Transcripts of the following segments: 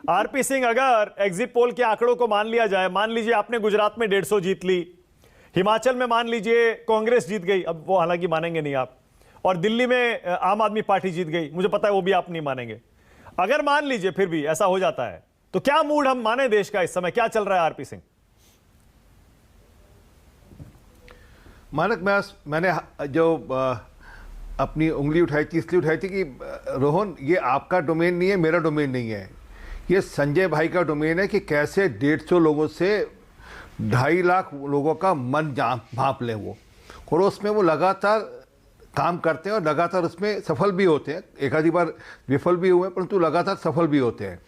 RP Singh, अगर exit poll के आंकड़ों को मान लिया जाए, मान लीजिए आपने गुजरात में 150 जीत ली, हिमाचल में मान लीजिए कांग्रेस जीत गई, अब वो हालांकि मानेंगे नहीं आप, और दिल्ली में आम आदमी पार्टी जीत गई, मुझे पता है वो भी आप नहीं मानेंगे, अगर मान लीजिए फिर भी ऐसा हो जाता है तो क्या मूड हम माने देश का इस समय, क्या चल रहा है आरपी सिंह? मानक, मैंने जो अपनी उंगली उठाई थी इसलिए उठाई थी कि रोहन, ये आपका डोमेन नहीं है, मेरा डोमेन नहीं है, ये संजय भाई का डोमेन है कि कैसे 150 लोगों से 2.5 लाख लोगों का मन भांप लें वो, और उसमें वो लगातार काम करते हैं और लगातार उसमें सफल भी होते हैं। एक आधी बार विफल भी हुए परंतु लगातार सफल भी होते हैं।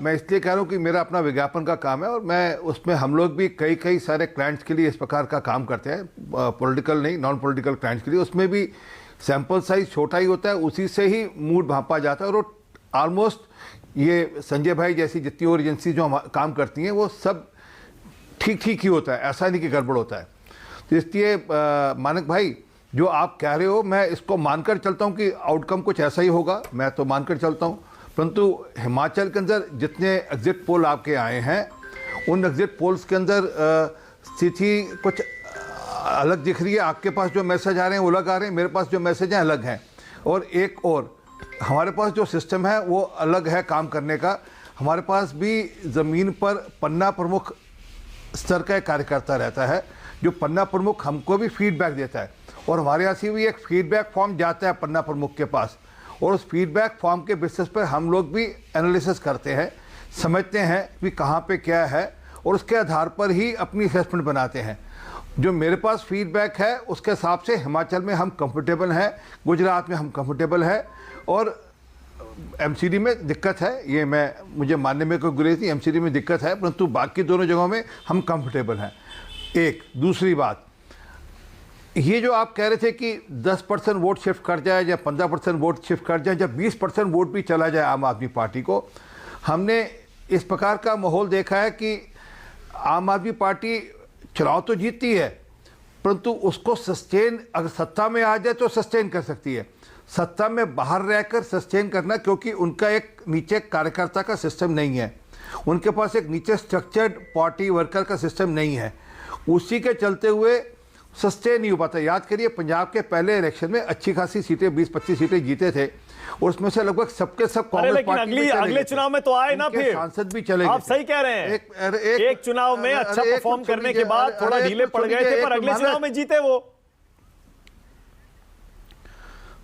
मैं इसलिए कह रहा हूँ कि मेरा अपना विज्ञापन का काम है और मैं उसमें, हम लोग भी कई सारे क्लाइंट्स के लिए इस प्रकार का काम करते हैं, पॉलिटिकल नहीं, नॉन पॉलिटिकल क्लाइंट्स के लिए। उसमें भी सैंपल साइज छोटा ही होता है, उसी से ही मूड भांपा जाता है, और ऑलमोस्ट ये संजय भाई जैसी जितनी और एजेंसी जो काम करती हैं वो सब ठीक ही होता है, ऐसा नहीं कि गड़बड़ होता है। तो इसलिए मानक भाई, जो आप कह रहे हो मैं इसको मानकर चलता हूँ कि आउटकम कुछ ऐसा ही होगा, मैं तो मानकर चलता हूँ। परंतु हिमाचल के अंदर जितने एग्जिट पोल आपके आए हैं, उन एग्जिट पोल्स के अंदर स्थिति कुछ अलग दिख रही है। आपके पास जो मैसेज आ रहे हैं वो अलग आ रहे हैं, मेरे पास जो मैसेज हैं अलग हैं, और एक और हमारे पास जो सिस्टम है वो अलग है काम करने का। हमारे पास भी ज़मीन पर पन्ना प्रमुख स्तर का एक कार्यकर्ता रहता है, जो पन्ना प्रमुख हमको भी फीडबैक देता है, और हमारे यहाँ से भी एक फीडबैक फॉर्म जाता है पन्ना प्रमुख के पास, और उस फीडबैक फॉर्म के बेसिस पर हम लोग भी एनालिसिस करते हैं, समझते हैं कि कहाँ पे क्या है, और उसके आधार पर ही अपनी असेसमेंट बनाते हैं। जो मेरे पास फीडबैक है उसके हिसाब से हिमाचल में हम कंफर्टेबल हैं, गुजरात में हम कंफर्टेबल है, और एमसीडी में दिक्कत है, ये मुझे मानने में कोई गुरेज नहीं, एमसीडी में दिक्कत है, परंतु बाकी दोनों जगहों में हम कंफर्टेबल हैं। एक दूसरी बात, ये जो आप कह रहे थे कि 10% वोट शिफ्ट कर जाए या 15% वोट शिफ्ट कर जाए या 20% वोट भी चला जाए आम आदमी पार्टी को, हमने इस प्रकार का माहौल देखा है कि आम आदमी पार्टी चुनाव तो जीतती है, परंतु उसको सस्टेन, अगर सत्ता में आ जाए तो सस्टेन कर सकती है, सत्ता में बाहर रहकर सस्टेन करना, क्योंकि उनका एक नीचे कार्यकर्ता का सिस्टम नहीं है, उनके पास एक नीचे स्ट्रक्चर्ड पार्टी वर्कर का सिस्टम नहीं है, उसी के चलते हुए सस्टेन नहीं हो पाता। याद करिए, पंजाब के पहले इलेक्शन में अच्छी खासी सीटें, 20-25 सीटें जीते थे, और उसमें से लगभग सबके सब कांग्रेस पार्टी। अगले चुनाव में तो आए ना, फिर सांसद भी चले गए। आप सही कह रहे हैं, एक चुनाव में अच्छा परफॉर्म करने के बाद थोड़ा ढीले पड़ गए थे, पर अगले चुनाव में जीते वो।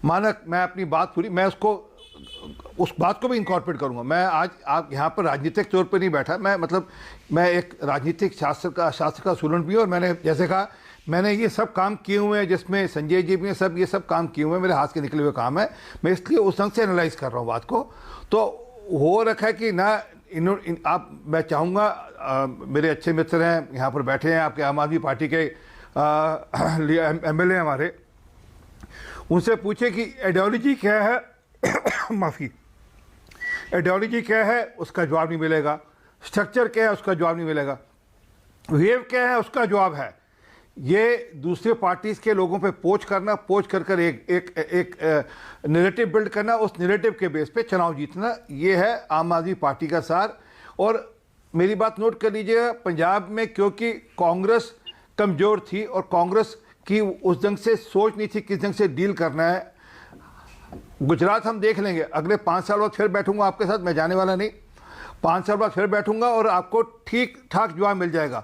मानक, मैं अपनी बात पूरी, मैं उस बात को भी इनकॉर्पोरेट करूंगा। मैं आज आप यहाँ पर राजनीतिक तौर पर नहीं बैठा, मैं एक राजनीतिक शास्त्र का स्टूडेंट भी हूँ, और मैंने जैसे कहा, मैंने ये सब काम किए हुए हैं, जिसमें संजय जी भी हैं, ये सब काम किए हुए हैं, मेरे हाथ के निकले हुए काम है, मैं इसलिए उस ढंग से एनालाइज कर रहा हूँ बात को। तो हो रखा है कि ना आप, मैं चाहूँगा, मेरे अच्छे मित्र हैं यहाँ पर बैठे हैं, आपके आम आदमी पार्टी के MLA हमारे, उनसे पूछे कि आइडियोलॉजी क्या है माफ़ी, आइडियोलॉजी क्या है उसका जवाब नहीं मिलेगा, स्ट्रक्चर क्या है उसका जवाब नहीं मिलेगा, वेव क्या है उसका जवाब है। ये दूसरे पार्टीज के लोगों पे पोच कर एक नैरेटिव बिल्ड करना, उस नैरेटिव के बेस पे चुनाव जीतना, ये है आम आदमी पार्टी का सार। और मेरी बात नोट कर लीजिएगा, पंजाब में क्योंकि कांग्रेस कमज़ोर थी और कांग्रेस की उस ढंग से सोच नहीं थी किस ढंग से डील करना है, गुजरात हम देख लेंगे, अगले 5 साल बाद फिर बैठूंगा आपके साथ, मैं जाने वाला नहीं, 5 साल बाद फिर बैठूंगा और आपको ठीक ठाक जवाब मिल जाएगा।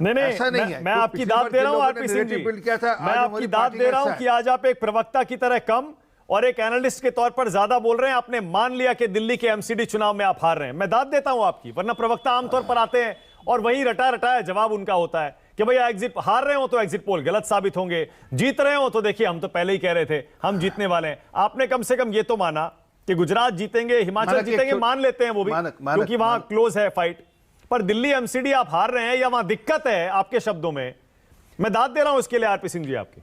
नहीं, ऐसा नहीं है। मैं आपकी दाद दे रहा हूं आरपी सिंह जी, मैं आपकी दाद दे रहा हूं कि आज आप एक प्रवक्ता की तरह कम और एक एनालिस्ट के तौर पर ज्यादा बोल रहे हैं। आपने मान लिया कि दिल्ली के एमसीडी चुनाव में आप हार रहे हैं, मैं दाद देता हूं आपकी, वरना प्रवक्ता आमतौर पर आते हैं और वही रटाया जवाब उनका होता है कि भैया एग्जिट, हार रहे हो तो एग्जिट पोल गलत साबित होंगे, जीत रहे हो तो देखिए हम तो पहले ही कह रहे थे हम जीतने वाले हैं। आपने कम से कम ये तो माना कि गुजरात जीतेंगे, हिमाचल जीतेंगे, मान लेते हैं वो भी, क्योंकि वहां क्लोज है फाइट, पर दिल्ली एमसीडी आप हार रहे हैं या वहां दिक्कत है आपके शब्दों में, मैं दाद दे रहा हूं इसके लिए आरपी सिंह जी आपकी।